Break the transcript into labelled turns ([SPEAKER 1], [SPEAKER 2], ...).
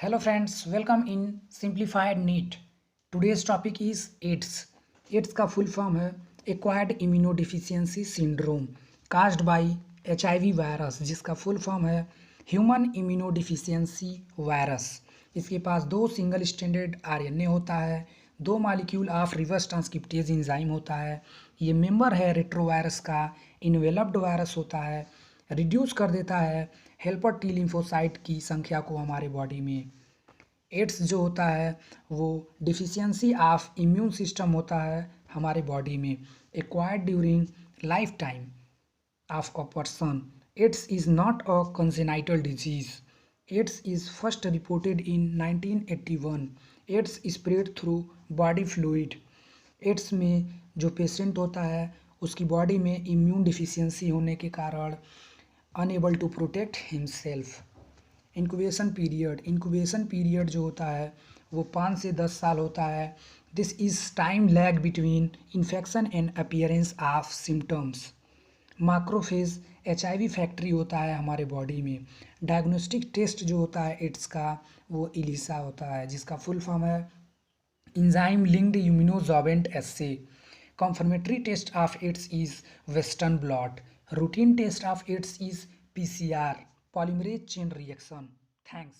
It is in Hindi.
[SPEAKER 1] Hello friends, welcome in Simplified NEET. Today's topic is AIDS. AIDS का फुल फॉर्म है Acquired Immunodeficiency Syndrome caused by HIV virus, जिसका फुल फॉर्म है Human Immunodeficiency Virus। इसके पास दो सिंगल स्टैंडर्ड RNA होता है, दो molecule of reverse transcriptase enzyme होता है। ये मेंबर है रेट्रोवायरस का, इन्वेलप्ड वायरस होता है, रिड्यूस कर देता है हेल्पर टी लिम्फोसाइट की संख्या को हमारे बॉडी में। एड्स जो होता है वो डिफिशियंसी ऑफ इम्यून सिस्टम होता है हमारे बॉडी में, acquired during life time of a person. AIDS is not a congenital disease. AIDS is first reported in 1981। AIDS spread through body fluid. AIDS में जो पेशेंट होता है उसकी बॉडी में इम्यून डिफिशियंसी होने के कारण unable to protect himself. Incubation period जो होता है वो 5 से 10 साल होता है। This is time lag between infection and appearance of symptoms. Macrophage HIV factory होता है हमारे बॉडी में। डायग्नोस्टिक टेस्ट जो होता है एड्स का वो इलिसा होता है, जिसका फुल फॉर्म है enzyme linked immunosorbent assay. Confirmatory test of AIDS is Western blot. Routine test of AIDS is PCR, polymerase chain reaction. Thanks.